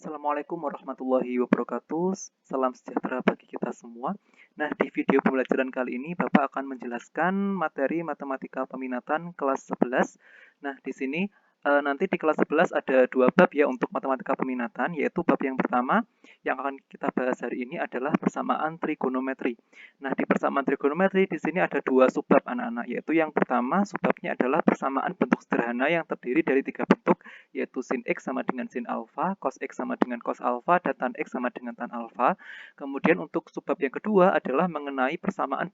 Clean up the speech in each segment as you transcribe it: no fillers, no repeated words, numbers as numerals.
Assalamualaikum warahmatullahi wabarakatuh. Salam sejahtera bagi kita semua. Nah, di video pembelajaran kali ini Bapak akan menjelaskan materi matematika peminatan kelas 11. Nah, di sini nanti di kelas 11 ada dua bab ya untuk matematika peminatan, yaitu bab yang pertama yang akan kita bahas hari ini adalah persamaan trigonometri. Nah, di persamaan trigonometri di sini ada dua subbab anak-anak, yaitu yang pertama subbabnya adalah persamaan bentuk sederhana yang terdiri dari tiga bentuk, yaitu sin X sama dengan sin alfa, cos X sama dengan cos alfa, dan tan X sama dengan tan alfa. Kemudian untuk subbab yang kedua adalah mengenai persamaan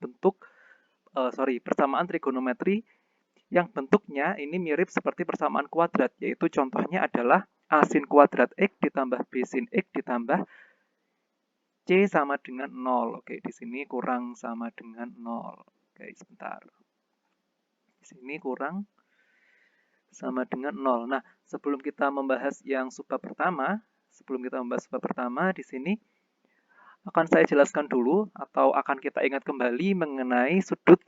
persamaan trigonometri yang bentuknya ini mirip seperti persamaan kuadrat, yaitu contohnya adalah a sin kuadrat X ditambah b sin X ditambah C sama dengan 0. Oke, di sini kurang sama dengan 0. Oke, sebentar. Di sini kurang sama dengan 0. Nah, sebelum kita membahas subbab pertama, di sini akan saya jelaskan dulu atau akan kita ingat kembali mengenai sudut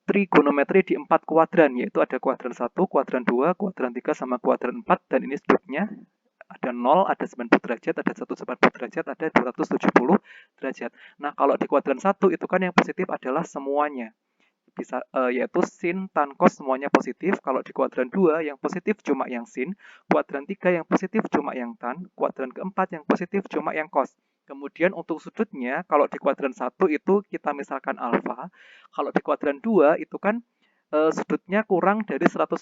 trigonometri di 4 kuadran, yaitu ada kuadran 1, kuadran 2, kuadran 3, sama kuadran 4, dan ini sudutnya ada 0, ada 90 derajat, ada 180 derajat, ada 270 derajat. Nah, kalau di kuadran 1 itu kan yang positif adalah semuanya. Yaitu sin, tan, cos semuanya positif. Kalau di kuadran 2 yang positif cuma yang sin, kuadran 3 yang positif cuma yang tan, kuadran keempat yang positif cuma yang cos. Kemudian untuk sudutnya, kalau di kuadran 1 itu kita misalkan alfa, kalau di kuadran 2 itu kan sudutnya kurang dari 180,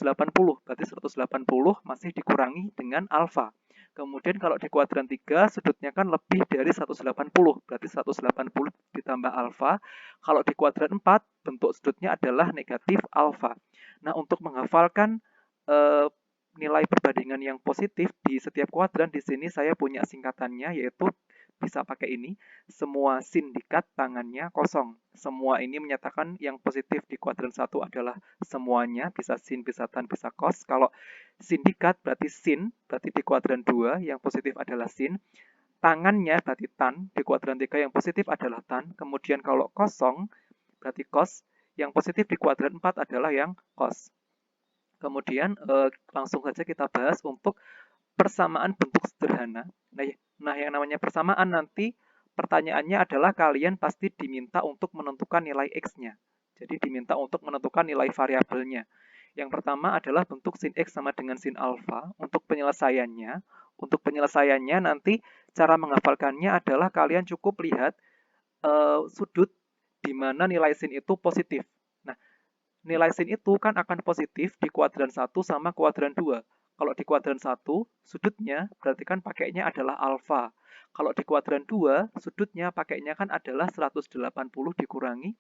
berarti 180 masih dikurangi dengan alfa. Kemudian kalau di kuadran 3 sudutnya kan lebih dari 180, berarti 180 ditambah alfa. Kalau di kuadran 4 bentuk sudutnya adalah negatif alfa. Nah, untuk menghafalkan eh, nilai perbandingan yang positif di setiap kuadran, di sini saya punya singkatannya, yaitu bisa pakai ini. Semua sindikat tangannya kosong. Semua ini menyatakan yang positif di kuadran 1 adalah semuanya, bisa sin, bisa tan, bisa cos. Kalau sindikat berarti sin, berarti di kuadran 2 yang positif adalah sin. Tangannya berarti tan, di kuadran 3 yang positif adalah tan. Kemudian kalau kosong berarti cos, yang positif di kuadran 4 adalah yang cos. Kemudian langsung saja kita bahas untuk persamaan bentuk sederhana. Nah, yang namanya persamaan nanti pertanyaannya adalah kalian pasti diminta untuk menentukan nilai X-nya. Jadi diminta untuk menentukan nilai variabelnya. Yang pertama adalah bentuk sin X sama dengan sin alfa. Untuk penyelesaiannya nanti cara menghafalkannya adalah kalian cukup lihat sudut di mana nilai sin itu positif. Nah, nilai sin itu kan akan positif di kuadran 1 sama kuadran 2. Kalau di kuadran 1, sudutnya berarti kan pakainya adalah alfa. Kalau di kuadran 2, sudutnya pakainya kan adalah 180 dikurangi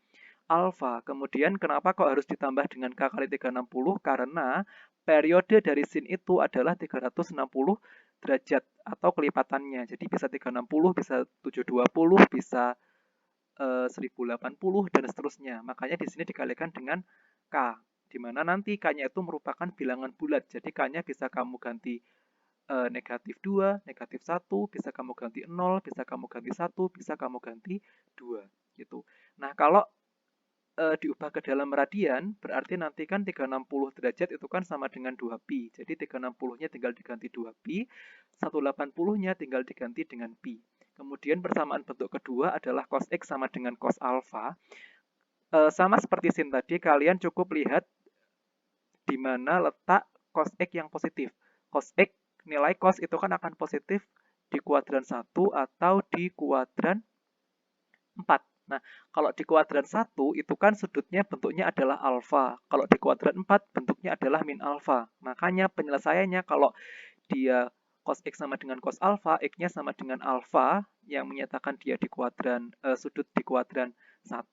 alfa. Kemudian kenapa kok harus ditambah dengan K kali 360? Karena periode dari sin itu adalah 360 derajat atau kelipatannya. Jadi bisa 360, bisa 720, bisa 1080 dan seterusnya. Makanya di sini dikalikan dengan K, di mana nanti K-nya itu merupakan bilangan bulat. Jadi K-nya bisa kamu ganti negatif 2, negatif 1, bisa kamu ganti 0, bisa kamu ganti 1, bisa kamu ganti 2. Gitu. Nah, kalau diubah ke dalam radian, berarti nanti kan 360 derajat itu kan sama dengan 2pi. Jadi 360-nya tinggal diganti 2pi, 180-nya tinggal diganti dengan pi. Kemudian persamaan bentuk kedua adalah cos X sama dengan cos alfa. Sama seperti sin tadi, kalian cukup lihat di mana letak cos X yang positif. Cos X, nilai cos itu kan akan positif di kuadran 1 atau di kuadran 4. Nah, kalau di kuadran 1 itu kan sudutnya bentuknya adalah alfa. Kalau di kuadran 4 bentuknya adalah min alfa. Makanya penyelesaiannya kalau dia cos X sama dengan cos alfa, X-nya sama dengan alfa yang menyatakan dia di kuadran sudut di kuadran 1,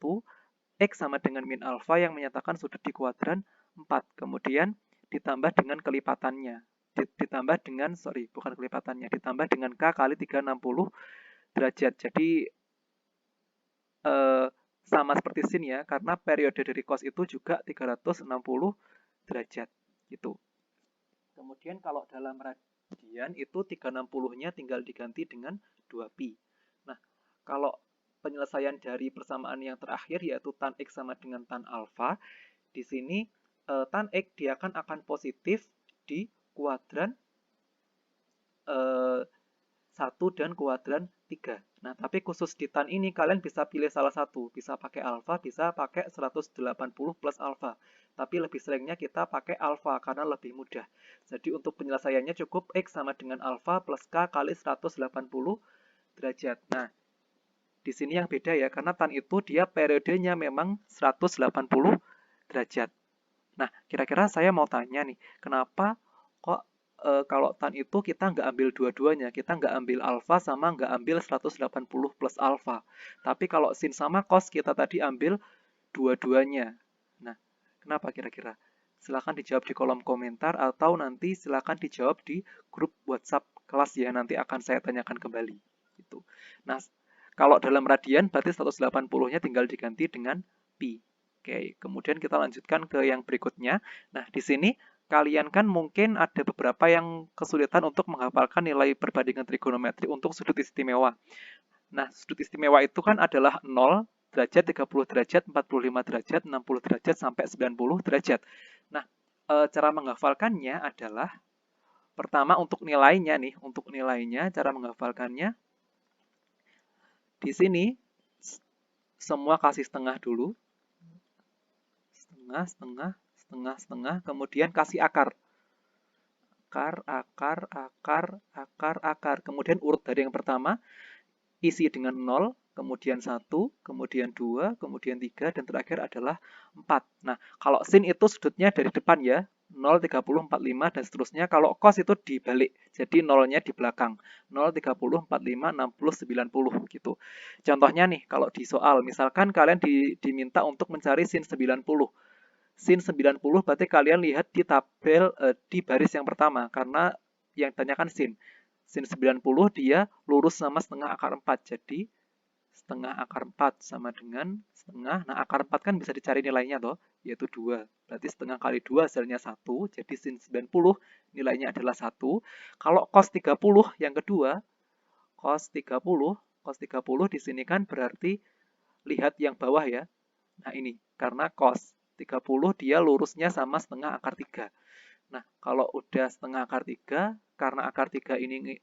X sama dengan min alfa yang menyatakan sudut di kuadran 4. Kemudian ditambah dengan kelipatannya. Ditambah dengan, bukan kelipatannya, ditambah dengan K kali 360 derajat. Jadi sama seperti sin ya, karena periode dari cos itu juga 360 derajat gitu. Kemudian kalau dalam radian itu 360-nya tinggal diganti dengan 2pi. Nah, kalau penyelesaian dari persamaan yang terakhir yaitu tan X sama dengan tan alfa, di sini tan X dia akan positif di kuadran 1 dan kuadran 3. Nah, tapi khusus di tan ini kalian bisa pilih salah satu. Bisa pakai alfa, bisa pakai 180 plus alfa. Tapi lebih seringnya kita pakai alfa karena lebih mudah. Jadi untuk penyelesaiannya cukup X sama dengan alfa plus K kali 180 derajat. Nah, di sini yang beda ya, karena tan itu dia periodenya memang 180 derajat. Nah, kira-kira saya mau tanya nih, kenapa kok kalau tan itu kita nggak ambil dua-duanya, kita nggak ambil alfa sama nggak ambil 180 plus alfa. Tapi kalau sin sama cos kita tadi ambil dua-duanya. Nah, kenapa kira-kira? Silahkan dijawab di kolom komentar atau nanti silahkan dijawab di grup WhatsApp kelas ya, nanti akan saya tanyakan kembali. Gitu. Nah, kalau dalam radian berarti 180-nya tinggal diganti dengan pi. Oke, kemudian kita lanjutkan ke yang berikutnya. Nah, di sini kalian kan mungkin ada beberapa yang kesulitan untuk menghafalkan nilai perbandingan trigonometri untuk sudut istimewa. Nah, sudut istimewa itu kan adalah 0 derajat, 30 derajat, 45 derajat, 60 derajat, sampai 90 derajat. Nah, cara menghafalkannya adalah, pertama untuk nilainya nih, cara menghafalkannya, di sini semua kasih setengah dulu, setengah, kemudian kasih akar. Akar. Kemudian urut dari yang pertama, isi dengan 0, kemudian 1, kemudian 2, kemudian 3, dan terakhir adalah 4. Nah, kalau sin itu sudutnya dari depan ya, 0, 30, 45, dan seterusnya. Kalau cos itu dibalik, jadi 0-nya di belakang. 0, 30, 45, 60, 90 gitu. Contohnya nih, kalau di soal, misalkan kalian diminta untuk mencari sin 90. Sin 90 berarti kalian lihat di tabel di baris yang pertama karena yang ditanyakan sin. Sin 90 dia lurus sama setengah akar 4. Jadi setengah akar 4 sama dengan setengah. Nah, akar 4 kan bisa dicari nilainya toh, yaitu 2. Berarti setengah kali 2 hasilnya 1. Jadi sin 90 nilainya adalah 1. Kalau cos 30 yang kedua, cos 30 di sini kan berarti lihat yang bawah ya. Nah, ini karena cos 30 dia lurusnya sama setengah akar 3. Nah, kalau udah setengah akar 3, karena akar 3 ini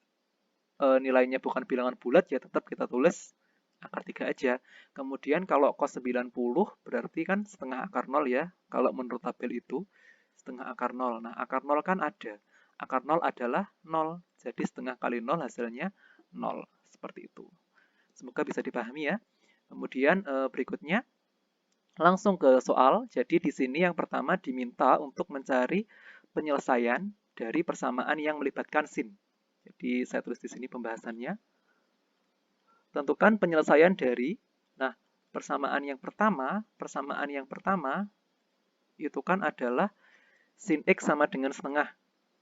nilainya bukan bilangan bulat, ya tetap kita tulis akar 3 aja. Kemudian kalau cos 90 berarti kan setengah akar 0 ya, kalau menurut tabel itu setengah akar 0. Nah, akar 0 kan ada. Akar 0 adalah 0, jadi setengah kali 0 hasilnya 0. Seperti itu. Semoga bisa dipahami ya. Kemudian berikutnya, langsung ke soal. Jadi di sini yang pertama diminta untuk mencari penyelesaian dari persamaan yang melibatkan sin. Jadi saya tulis di sini pembahasannya. Tentukan penyelesaian dari, nah, persamaan yang pertama itu kan adalah sin X sama dengan setengah.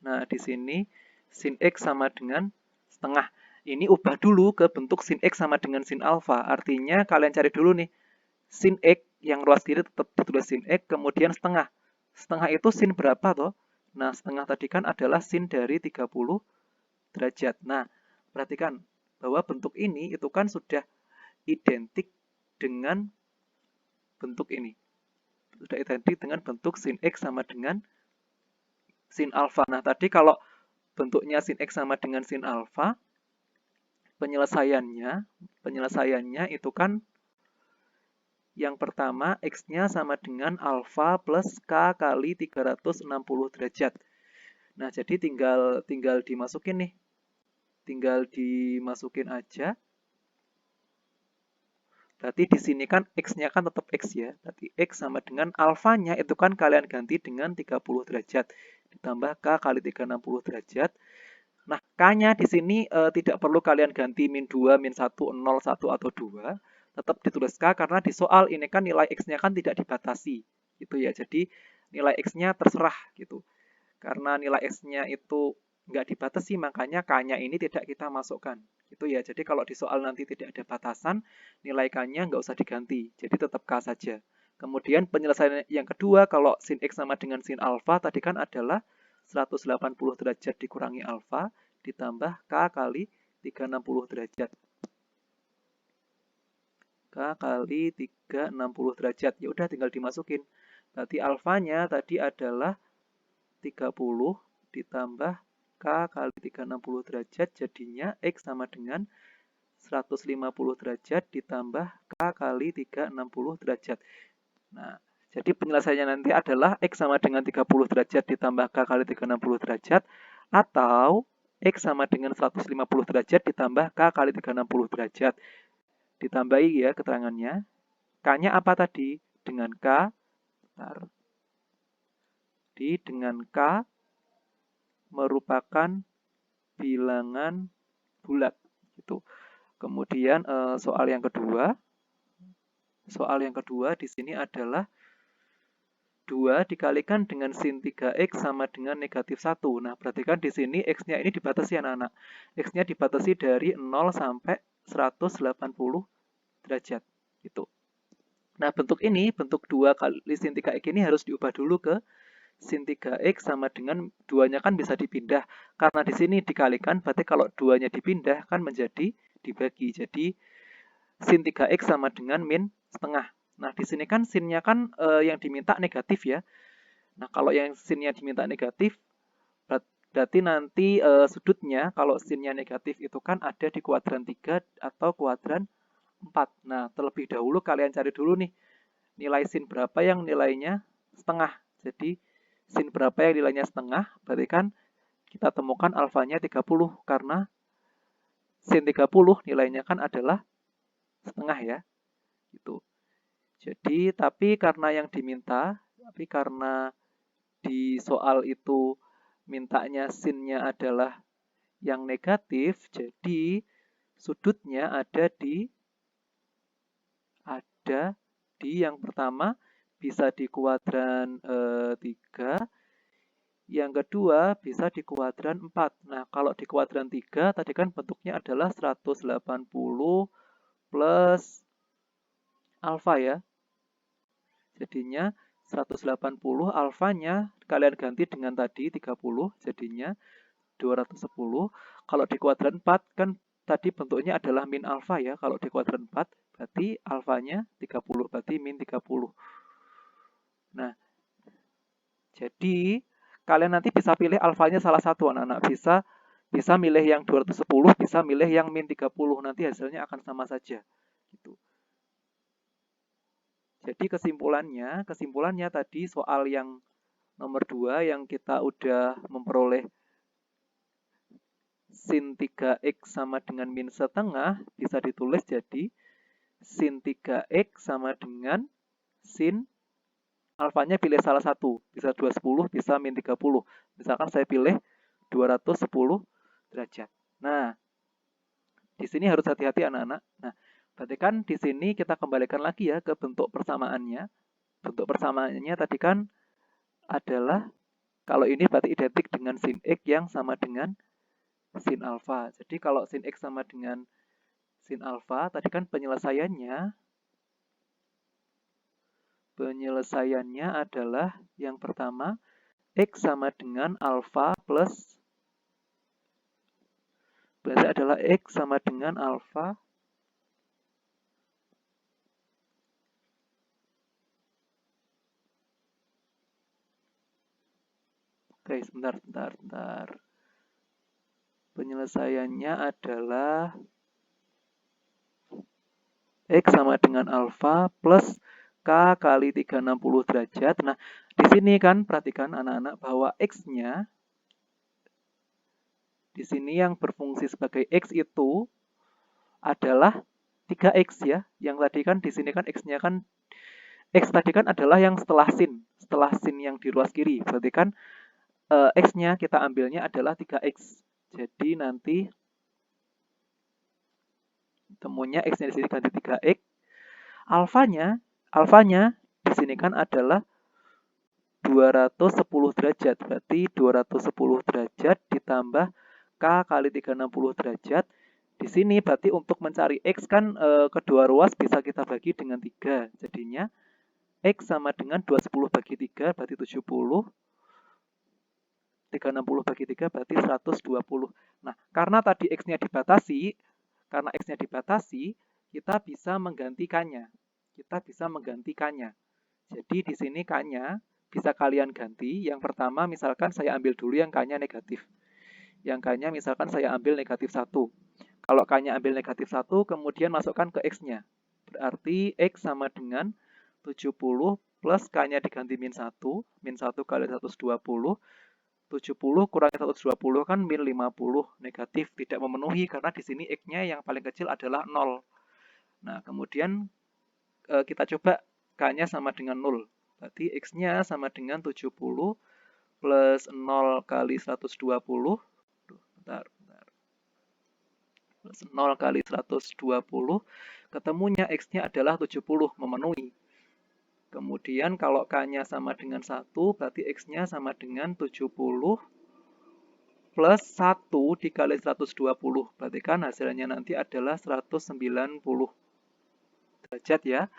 Nah, di sini sin X sama dengan setengah. Ini ubah dulu ke bentuk sin X sama dengan sin alfa. Artinya kalian cari dulu nih, sin X yang ruas kiri tetap ditulis sin X, kemudian setengah. Setengah itu sin berapa toh? Nah, setengah tadi kan adalah sin dari 30 derajat. Nah, perhatikan bahwa bentuk ini itu kan sudah identik dengan bentuk ini. Sudah identik dengan bentuk sin X sama dengan sin alfa. Nah, tadi kalau bentuknya sin X sama dengan sin alfa, penyelesaiannya itu kan yang pertama, X-nya sama dengan alfa plus K kali 360 derajat. Nah, jadi tinggal dimasukin nih. Tinggal dimasukin aja. Berarti di sini kan X-nya kan tetap X ya. Berarti X sama dengan alfanya itu kan kalian ganti dengan 30 derajat. Ditambah K kali 360 derajat. Nah, K-nya di sini tidak perlu kalian ganti min 2, min 1, 0, 1, atau 2. Tetap ditulis K karena di soal ini kan nilai X-nya kan tidak dibatasi. Gitu ya. Jadi nilai X-nya terserah gitu. Karena nilai X-nya itu nggak dibatasi, makanya K-nya ini tidak kita masukkan. Gitu ya. Jadi kalau di soal nanti tidak ada batasan, nilai K-nya nggak usah diganti. Jadi tetap K saja. Kemudian penyelesaian yang kedua, kalau sin X sama dengan sin alfa, tadi kan adalah 180 derajat dikurangi alfa, ditambah K kali 360 derajat. K kali 360 derajat. Ya udah tinggal dimasukin. Berarti alfanya tadi adalah 30 ditambah K kali 360 derajat, jadinya X sama dengan 150 derajat ditambah K kali 360 derajat. Nah, jadi penyelesaiannya nanti adalah X sama dengan 30 derajat ditambah K kali 360 derajat, atau X sama dengan 150 derajat ditambah K kali 360 derajat. Ditambahi ya keterangannya. K-nya apa tadi? Dengan K, dengan K merupakan bilangan bulat. Gitu. Kemudian soal yang kedua di sini adalah 2 dikalikan dengan sin 3x sama dengan negatif 1. Nah, perhatikan di sini x-nya ini dibatasi anak-anak. X-nya dibatasi dari 0 sampai 180 derajat. Gitu. Nah, bentuk 2 kali sin 3x ini harus diubah dulu ke sin 3x sama dengan 2-nya kan bisa dipindah. Karena di sini dikalikan, berarti kalau 2-nya dipindah kan menjadi dibagi. Jadi, sin 3x sama dengan min setengah. Nah, di sini kan sin-nya kan yang diminta negatif ya. Nah, kalau yang sin-nya diminta negatif, berarti nanti sudutnya, kalau sin-nya negatif itu kan ada di kuadran 3 atau kuadran 4. Nah, terlebih dahulu kalian cari dulu nih, nilai sin berapa yang nilainya setengah. Jadi, sin berapa yang nilainya setengah, berarti kan kita temukan alfanya 30, karena sin 30 nilainya kan adalah setengah ya. Gitu. Jadi, tapi karena di soal itu mintanya sin-nya adalah yang negatif, jadi sudutnya ada di yang pertama bisa di kuadran 3, yang kedua bisa di kuadran 4. Nah, kalau di kuadran 3 tadi kan bentuknya adalah 180 plus alfa ya. Jadinya 180 alfanya kalian ganti dengan tadi 30, jadinya 210. Kalau di kuadran 4 kan tadi bentuknya adalah min alfa ya. Kalau di kuadran 4 berarti alfanya 30, berarti min 30. Nah, jadi kalian nanti bisa pilih alfanya salah satu anak-anak. Bisa milih yang 210, bisa milih yang min 30. Nanti hasilnya akan sama saja. Gitu. Jadi kesimpulannya tadi soal yang nomor 2 yang kita udah memperoleh sin 3x sama dengan min setengah bisa ditulis jadi sin 3x sama dengan sin alfanya pilih salah satu. Bisa 210, bisa min 30. Misalkan saya pilih 210 derajat. Nah, di sini harus hati-hati anak-anak. Nah, berarti kan di sini kita kembalikan lagi ya ke bentuk persamaannya. Bentuk persamaannya tadi kan adalah, kalau ini berarti identik dengan sin x yang sama dengan sin alfa. Jadi kalau sin x sama dengan sin alfa, tadi kan penyelesaiannya adalah yang pertama, x sama dengan alfa plus, berarti adalah x sama dengan alfa Oke, sebentar. Penyelesaiannya adalah x sama dengan alfa plus k kali 360 derajat. Nah, di sini kan perhatikan anak-anak bahwa x-nya di sini yang berfungsi sebagai x itu adalah 3x ya. Yang tadi kan di sini kan x-nya kan x tadi kan adalah yang setelah sin yang di ruas kiri. Berarti kan x-nya kita ambilnya adalah 3x. Jadi nanti temunya x-nya di sini ganti 3x. Alfanya di sini kan adalah 210 derajat. Berarti 210 derajat ditambah k kali 360 derajat. Di sini berarti untuk mencari x kan kedua ruas bisa kita bagi dengan 3. Jadinya x sama dengan 210 bagi 3 berarti 70. 360 bagi 3 berarti 120. Nah, karena tadi x-nya dibatasi, kita bisa menggantikannya. Jadi di sini k-nya bisa kalian ganti. Yang pertama misalkan saya ambil dulu yang k-nya negatif. Yang K-nya misalkan saya ambil negatif 1. Kalau K-nya ambil negatif 1, kemudian masukkan ke X-nya. Berarti X sama dengan 70 plus K-nya diganti min 1. Min 1 kali 120. 70 kurangi 120 kan min 50. Negatif, tidak memenuhi karena di sini X-nya yang paling kecil adalah 0. Nah, kemudian kita coba K-nya sama dengan 0. Berarti X-nya sama dengan 70 plus 0 kali 120. Bentar. Plus 0 kali 120. Ketemunya X-nya adalah 70, memenuhi. Kemudian kalau K-nya sama dengan 1, berarti X-nya sama dengan 70 plus 1 dikali 120. Berarti kan hasilnya nanti adalah 190 derajat ya.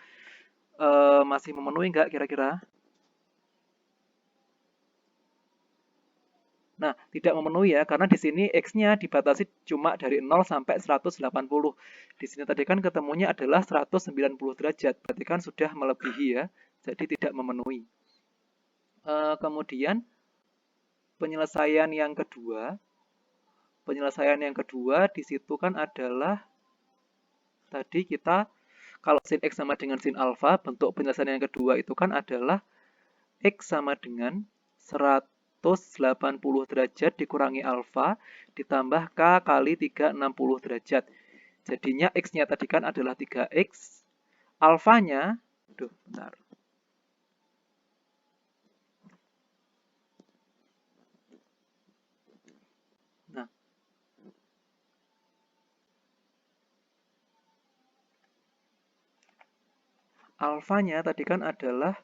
Masih memenuhi nggak kira-kira? Nah, tidak memenuhi ya, karena di sini X-nya dibatasi cuma dari 0 sampai 180. Di sini tadi kan ketemunya adalah 190 derajat, berarti kan sudah melebihi ya, jadi tidak memenuhi. Kemudian, penyelesaian yang kedua di situ kan adalah, tadi kita, kalau sin X sama dengan sin alfa, bentuk penyelesaian yang kedua itu kan adalah X sama dengan 180 derajat dikurangi alfa ditambah K kali 360 derajat. Jadinya X-nya tadi kan adalah 3X. Alfanya, bentar. Nah, alfanya tadi kan adalah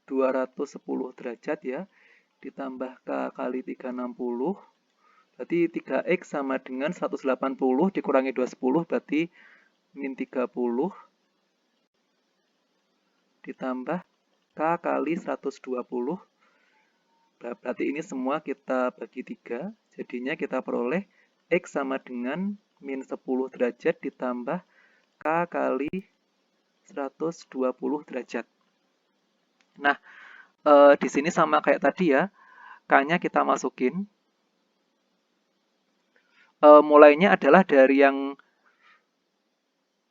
210 derajat ya, ditambah K kali 360. Berarti 3X sama dengan 180 dikurangi 210, berarti min 30 ditambah K kali 120. Berarti ini semua kita bagi 3, jadinya kita peroleh X sama dengan min 10 derajat ditambah K kali 120 derajat. Nah, di sini sama kayak tadi ya, K-nya kita masukin. Mulainya adalah dari yang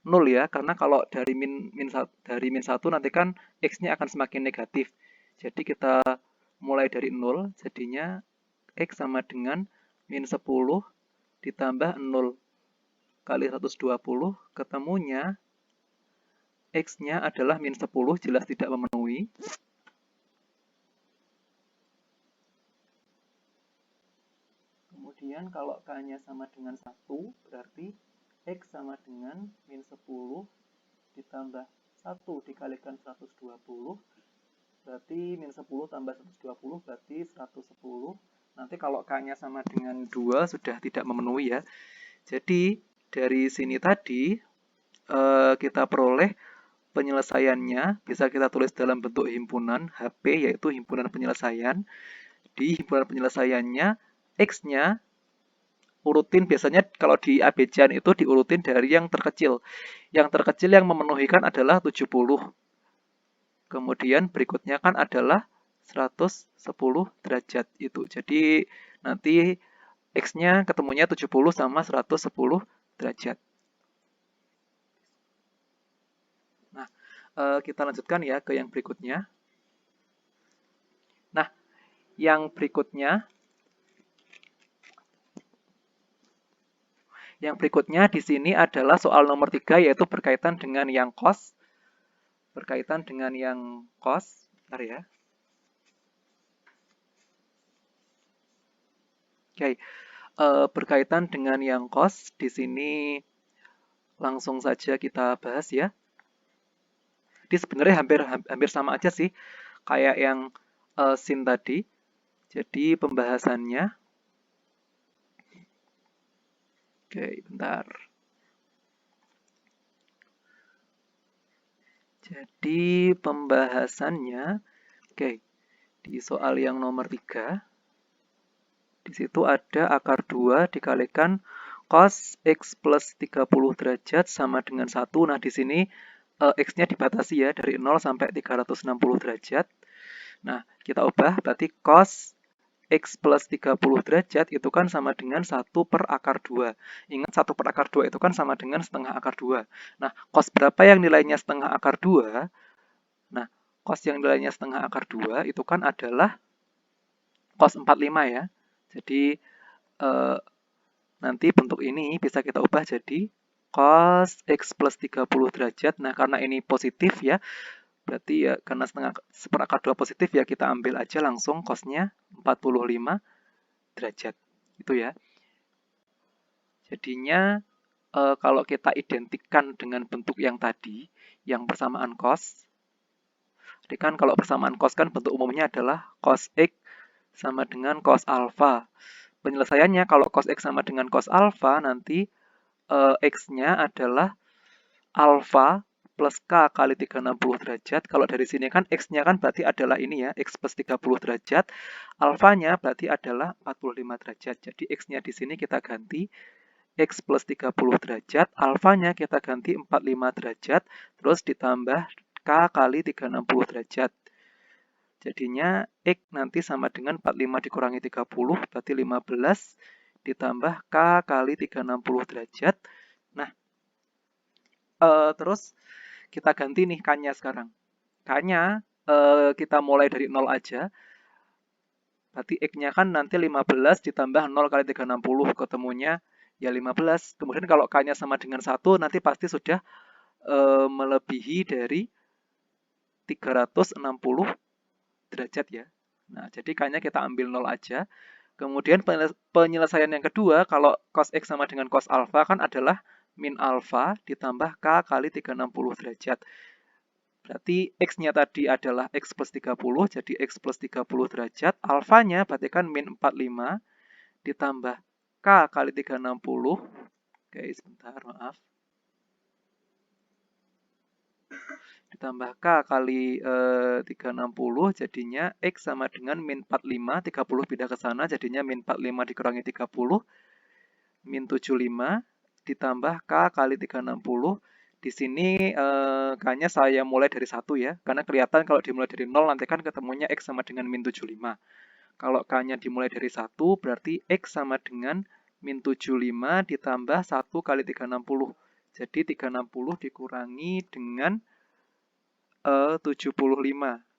0 ya, karena kalau dari min 1 nanti kan X-nya akan semakin negatif. Jadi kita mulai dari 0, jadinya X sama dengan min 10 ditambah 0 kali 120, ketemunya X-nya adalah min 10, jelas tidak memenuhi. Kemudian kalau K-nya sama dengan 1, berarti X sama dengan min 10 ditambah 1 dikalikan 120, berarti min 10 tambah 120 berarti 110. Nanti kalau K-nya sama dengan 2 sudah tidak memenuhi ya. Jadi dari sini tadi kita peroleh penyelesaiannya, bisa kita tulis dalam bentuk himpunan HP, yaitu himpunan penyelesaian. Di himpunan penyelesaiannya, X-nya urutin, biasanya kalau di abjad itu diurutin dari yang terkecil. Yang terkecil yang memenuhi kan adalah 70. Kemudian berikutnya kan adalah 110 derajat itu. Jadi nanti X-nya ketemunya 70 sama 110 derajat. Nah, kita lanjutkan ya ke yang berikutnya. Nah, yang berikutnya di sini adalah soal nomor 3, yaitu berkaitan dengan yang cos. Bentar ya. Oke, berkaitan dengan yang cos, di sini langsung saja kita bahas ya. Ini sebenarnya hampir sama aja sih, kayak yang sin tadi. Jadi pembahasannya, oke, bentar. Jadi pembahasannya, oke, di soal yang nomor 3, di situ ada akar 2 dikalikan cos X plus 30 derajat sama dengan 1. Nah, di sini X-nya dibatasi ya, dari 0 sampai 360 derajat. Nah, kita ubah, berarti cos X plus 30 derajat itu kan sama dengan 1 per akar 2. Ingat 1 per akar 2 itu kan sama dengan setengah akar 2. Nah, cos berapa yang nilainya setengah akar 2? Nah, cos yang nilainya setengah akar 2 itu kan adalah cos 45 ya. Jadi, nanti bentuk ini bisa kita ubah jadi cos X plus 30 derajat. Nah, karena ini positif ya, berarti ya karena setengah seperakar 2 positif ya kita ambil aja langsung cosnya 45 derajat. Itu ya. Jadinya kalau kita identikkan dengan bentuk yang tadi, yang persamaan cos, jadi kan kalau persamaan cos kan bentuk umumnya adalah cos X sama dengan cos alpha. Penyelesaiannya kalau cos X sama dengan cos alpha nanti X-nya adalah alpha plus K kali 360 derajat. Kalau dari sini kan X-nya kan berarti adalah ini ya, X plus 30 derajat. Alfanya berarti adalah 45 derajat. Jadi X-nya di sini kita ganti X plus 30 derajat. Alfanya kita ganti 45 derajat. Terus ditambah K kali 360 derajat. Jadinya X nanti sama dengan 45 dikurangi 30, berarti 15 ditambah K kali 360 derajat. Nah, terus kita ganti nih K-nya sekarang. K-nya kita mulai dari 0 aja. Berarti X-nya kan nanti 15 ditambah 0 kali 360, ketemunya ya 15. Kemudian kalau K-nya sama dengan 1, nanti pasti sudah melebihi dari 360 derajat ya. Nah, jadi K-nya kita ambil 0 aja. Kemudian penyelesaian yang kedua, kalau cos X sama dengan cos alpha kan adalah min alpha ditambah K kali 360 derajat. Berarti X-nya tadi adalah X plus 30, jadi X plus 30 derajat. Alfanya berarti kan min 45 ditambah K kali 360. Oke, sebentar, maaf. Ditambah K kali 360, jadinya X sama dengan min 45, 30 pindah ke sana, jadinya min 45 dikurangi 30, min 75, ditambah K kali 360. Di sini K-nya saya mulai dari 1 ya, karena kelihatan kalau dimulai dari 0 nanti kan ketemunya X sama dengan min 75. Kalau K-nya dimulai dari 1, berarti X sama dengan min 75 ditambah 1 kali 360. Jadi 360 dikurangi dengan 75.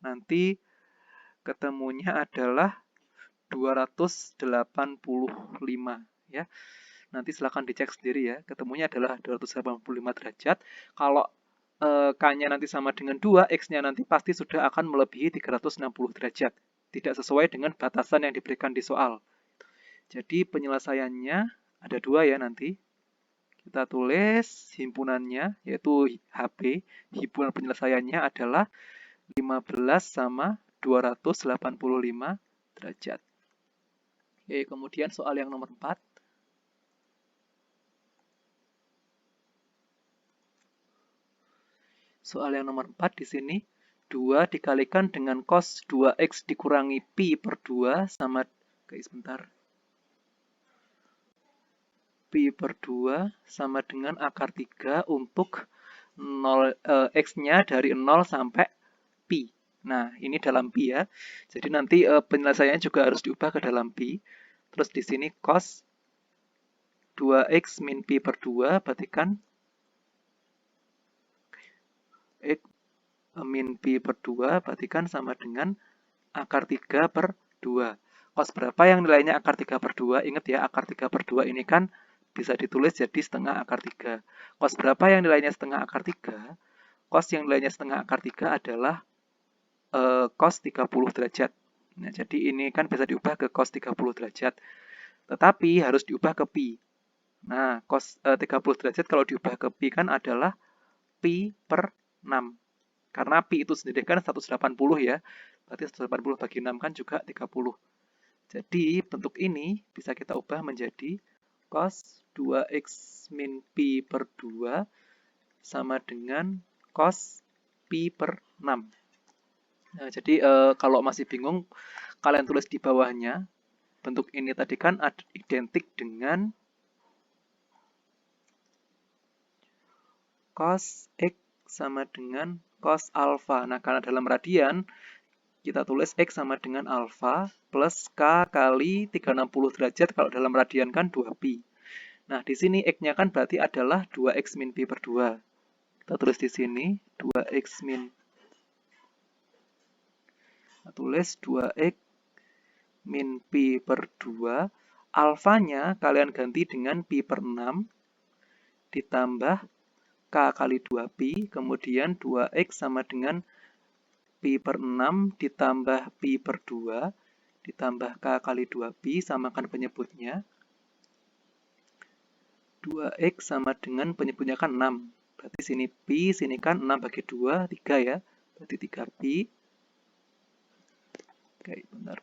Nanti ketemunya adalah 285 ya. Nanti silahkan dicek sendiri ya. Ketemunya adalah 285 derajat. Kalau K-nya nanti sama dengan 2, X-nya nanti pasti sudah akan melebihi 360 derajat. Tidak sesuai dengan batasan yang diberikan di soal. Jadi penyelesaiannya ada 2 ya nanti. Kita tulis himpunannya, yaitu HP. Himpunan penyelesaiannya adalah 15 sama 285 derajat. Oke, kemudian soal yang nomor 4. Soal yang nomor 4 di sini, 2 dikalikan dengan cos 2x dikurangi pi per 2 sama, sebentar. Pi per 2 sama dengan akar 3 untuk x-nya dari 0 sampai pi. Nah, ini dalam pi ya. Jadi nanti penyelesaiannya juga harus diubah ke dalam pi. Terus di sini cos 2x min pi per 2 berarti kan x min pi per 2 berarti kan sama dengan akar 3 per 2. Cos berapa yang nilainya akar 3 per 2? Ingat ya, akar 3 per 2 ini kan bisa ditulis jadi setengah akar 3. Cos berapa yang nilainya setengah akar 3? Cos yang nilainya setengah akar 3 adalah cos 30 derajat. Nah, jadi ini kan bisa diubah ke cos 30 derajat. Tetapi harus diubah ke pi. Nah, cos 30 derajat kalau diubah ke pi kan adalah pi per 6. Karena pi itu sendiri kan 180 ya. Berarti 180 bagi 6 kan juga 30. Jadi bentuk ini bisa kita ubah menjadi cos 2x min pi per 2 sama dengan cos pi per 6. Nah, jadi kalau masih bingung, kalian tulis di bawahnya. Bentuk ini tadi kan identik dengan cos x sama dengan cos alpha. Nah, karena dalam radian, kita tulis X sama dengan alfa plus K kali 360 derajat, kalau dalam radian kan 2pi. Nah, di sini X-nya kan berarti adalah 2X min pi per 2. Kita tulis di sini 2X min. Kita tulis 2X min pi per 2. Alfanya kalian ganti dengan pi per 6 ditambah K kali 2pi, kemudian 2X sama dengan pi per 6 ditambah pi per 2 ditambah K kali 2pi, samakan penyebutnya. 2X sama dengan penyebutnya kan 6. Berarti sini pi, sini kan 6 bagi 2, 3 ya. Berarti 3pi. Oke, bentar.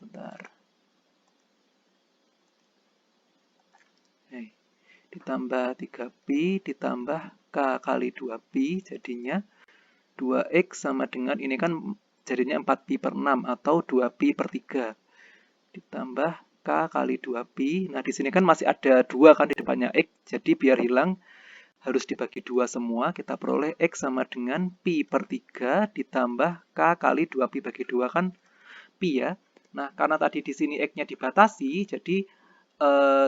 Ditambah 3pi ditambah K kali 2pi, jadinya 2X sama dengan, ini kan jadinya 4pi per 6 atau 2pi per 3. Ditambah K kali 2pi. Nah, di sini kan masih ada 2 kan di depannya X. Jadi biar hilang harus dibagi 2 semua. Kita peroleh X sama dengan pi per 3 ditambah K kali 2pi bagi 2 kan pi ya. Nah, karena tadi di sini X-nya dibatasi, jadi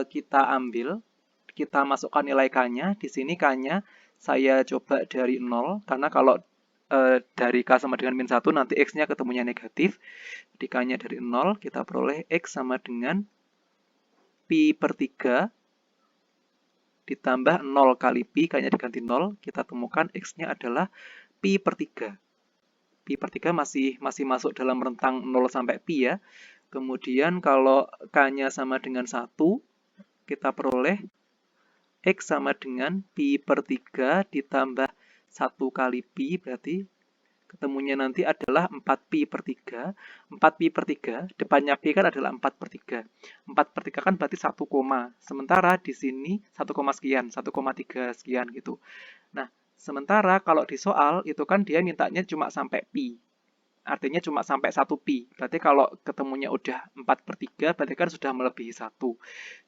kita ambil, kita masukkan nilai K-nya. Di sini K-nya saya coba dari 0, karena kalau dari K sama dengan min 1, nanti X-nya ketemunya negatif. Jadi K-nya dari 0, kita peroleh X sama dengan pi per 3 ditambah 0 kali pi, K-nya diganti 0, kita temukan X-nya adalah pi per 3. Pi per 3 masih masuk dalam rentang 0 sampai pi ya. Kemudian kalau K-nya sama dengan 1, kita peroleh X sama dengan pi per 3 ditambah 1 kali pi, berarti ketemunya nanti adalah 4pi per 3. 4pi per 3, depannya pi kan adalah 4 per 3. 4 per 3 kan berarti 1, sementara di sini 1, sekian, 1,3 sekian gitu. Nah, sementara kalau di soal itu kan dia mintanya cuma sampai pi. Artinya cuma sampai 1pi. Berarti kalau ketemunya udah 4 per 3, berarti kan sudah melebihi 1.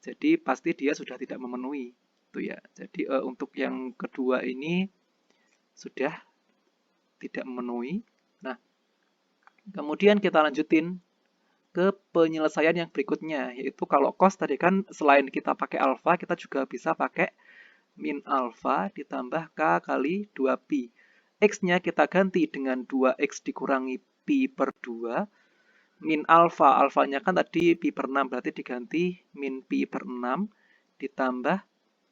Jadi pasti dia sudah tidak memenuhi. Itu ya. Jadi untuk yang kedua ini sudah tidak memenuhi. Nah, kemudian kita lanjutin ke penyelesaian yang berikutnya, yaitu kalau cos tadi kan selain kita pakai alfa, kita juga bisa pakai min alfa ditambah K kali 2pi. X-nya kita ganti dengan 2X dikurangi pi per 2. Min alfa, alfanya kan tadi pi per 6, berarti diganti min pi per 6 ditambah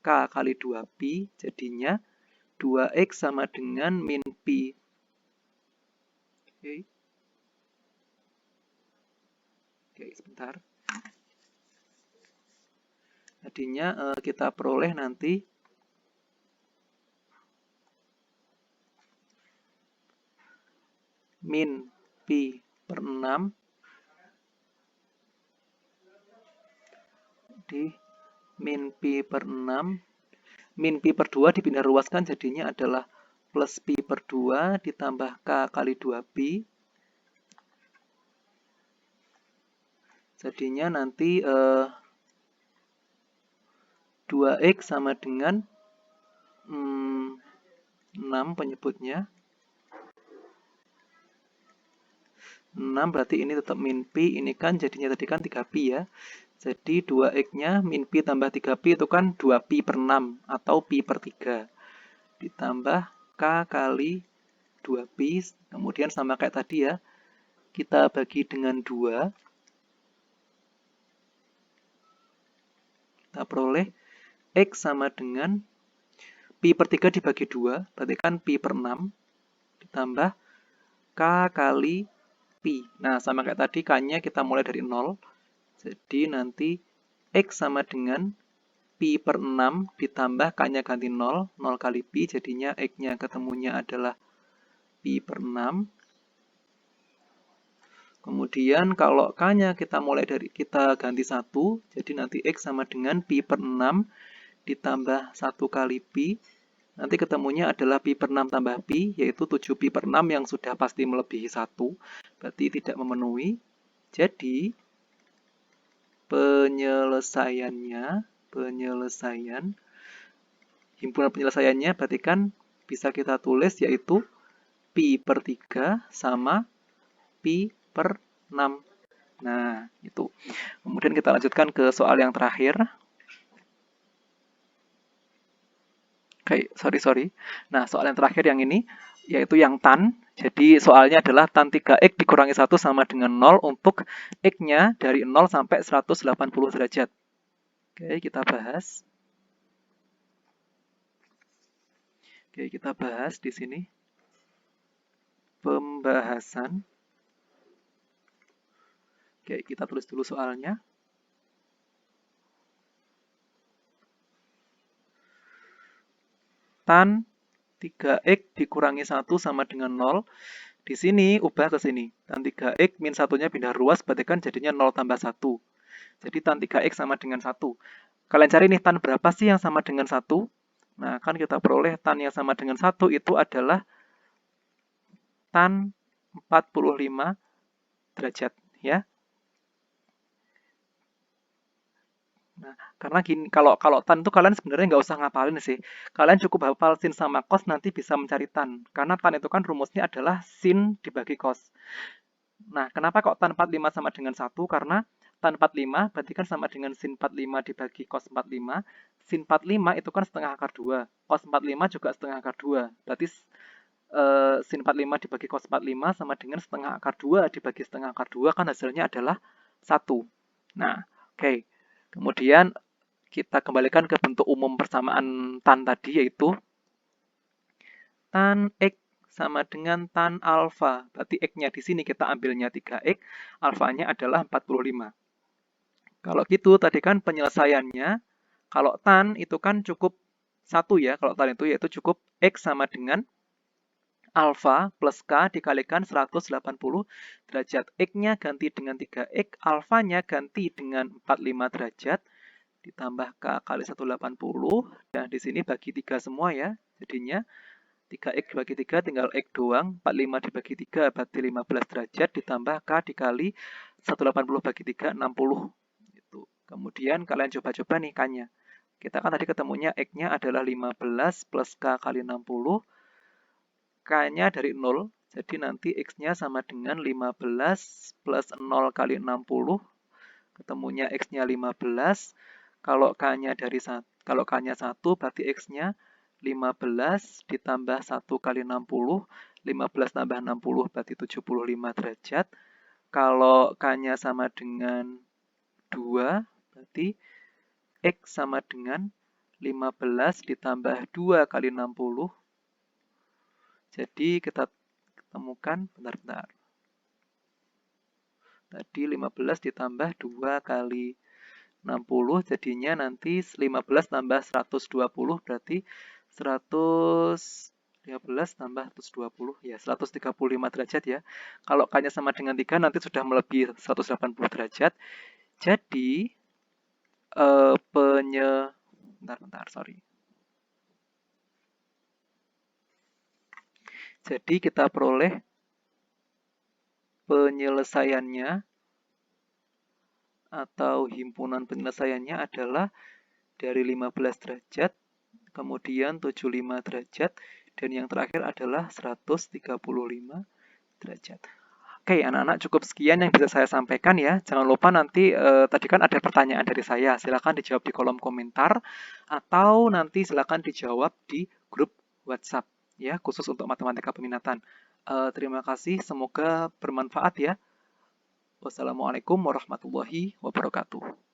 K kali 2pi, jadinya 2X sama dengan min pi. Oke, sebentar. Jadinya kita peroleh nanti min pi per 6 di min pi per 6. Min pi per 2 dipindah ruaskan, jadinya adalah plus pi per 2 ditambah K kali 2pi. Jadinya nanti 2X sama dengan 6 penyebutnya. 6 berarti ini tetap min pi, ini kan jadinya tadi kan 3pi ya. Jadi 2X-nya min pi tambah 3pi itu kan 2pi per 6 atau pi per 3. Ditambah K kali 2pi, kemudian sama kayak tadi ya. Kita bagi dengan 2. Kita peroleh X sama dengan pi per 3 dibagi 2, berarti kan pi per 6. Ditambah K kali pi. Nah, sama kayak tadi, K-nya kita mulai dari 0. Jadi nanti X sama dengan pi per 6 ditambah K-nya ganti 0, 0 kali pi, jadinya X-nya ketemunya adalah pi per 6. Kemudian kalau K-nya kita mulai dari, kita ganti 1, jadi nanti X sama dengan pi per 6 ditambah 1 kali pi. Nanti ketemunya adalah pi per 6 tambah pi, yaitu 7pi per 6 yang sudah pasti melebihi 1. Berarti tidak memenuhi. Jadi, penyelesaian himpunan penyelesaiannya berarti kan bisa kita tulis yaitu pi per 3 sama pi per 6. Nah, itu. Kemudian kita lanjutkan ke soal yang terakhir. Oke, sorry. Nah, soal yang terakhir yang ini, yaitu yang tan. Jadi soalnya adalah tan 3x dikurangi 1 sama dengan 0 untuk x-nya dari 0 sampai 180 derajat. Oke, kita bahas. Oke, kita bahas di sini. Pembahasan. Oke, kita tulis dulu soalnya. Tan 3x dikurangi 1 sama dengan 0. Di sini ubah ke sini. Tan 3x min 1-nya pindah ruas, berarti kan jadinya 0 tambah 1. Jadi tan 3x sama dengan 1. Kalian cari nih tan berapa sih yang sama dengan 1? Nah, kan kita peroleh tan yang sama dengan 1 itu adalah tan 45 derajat. Ya. Nah, karena gini, kalau tan itu kalian sebenarnya nggak usah ngapalin sih. Kalian cukup hafal sin sama cos nanti bisa mencari tan. Karena tan itu kan rumusnya adalah sin dibagi cos. Nah, kenapa kok tan 45 sama dengan 1? Karena tan 45 berarti kan sama dengan sin 45 dibagi cos 45. Sin 45 itu kan setengah akar 2. Cos 45 juga setengah akar 2. Berarti sin 45 dibagi cos 45 sama dengan setengah akar 2 dibagi setengah akar 2 kan hasilnya adalah 1. Nah, oke. Kemudian kita kembalikan ke bentuk umum persamaan tan tadi, yaitu tan x sama dengan tan alfa. Berarti x-nya di sini kita ambilnya 3x, alfanya adalah 45. Kalau gitu tadi kan penyelesaiannya, kalau tan itu kan cukup 1 ya, kalau tan itu yaitu cukup x sama dengan alfa plus k dikalikan 180 derajat. X-nya ganti dengan 3x, alfanya ganti dengan 45 derajat, ditambah K kali 180. Dan di sini bagi 3 semua ya. Jadinya 3X bagi 3 tinggal X doang. 45 dibagi 3 berarti 15 derajat. Ditambah K dikali 180 bagi 3, 60. Itu. Kemudian kalian coba-coba nih K-nya. Kita kan tadi ketemunya X-nya adalah 15 plus K kali 60. K-nya dari 0. Jadi nanti X-nya sama dengan 15 plus 0 kali 60. Ketemunya X-nya 15. Kalau K-nya dari 1, kalau K-nya 1 berarti X-nya 15 ditambah 1 kali 60. 15 tambah 60 berarti 75 derajat. Kalau K-nya sama dengan 2, berarti X sama dengan 15 ditambah 2 kali 60. Jadi kita temukan, bentar. Tadi 15 ditambah 2 kali 60 jadinya nanti 15 tambah 120 berarti 115 tambah 120 ya 135 derajat ya. Kalau K-nya sama dengan 3 nanti sudah melebihi 180 derajat. Jadi sorry. Jadi kita peroleh penyelesaiannya atau himpunan penyelesaiannya adalah dari 15 derajat, kemudian 75 derajat, dan yang terakhir adalah 135 derajat. Oke, anak-anak cukup sekian yang bisa saya sampaikan ya. Jangan lupa nanti tadi kan ada pertanyaan dari saya. Silakan dijawab di kolom komentar atau nanti silakan dijawab di grup WhatsApp ya, khusus untuk matematika peminatan. Terima kasih, semoga bermanfaat ya. Wassalamualaikum warahmatullahi wabarakatuh.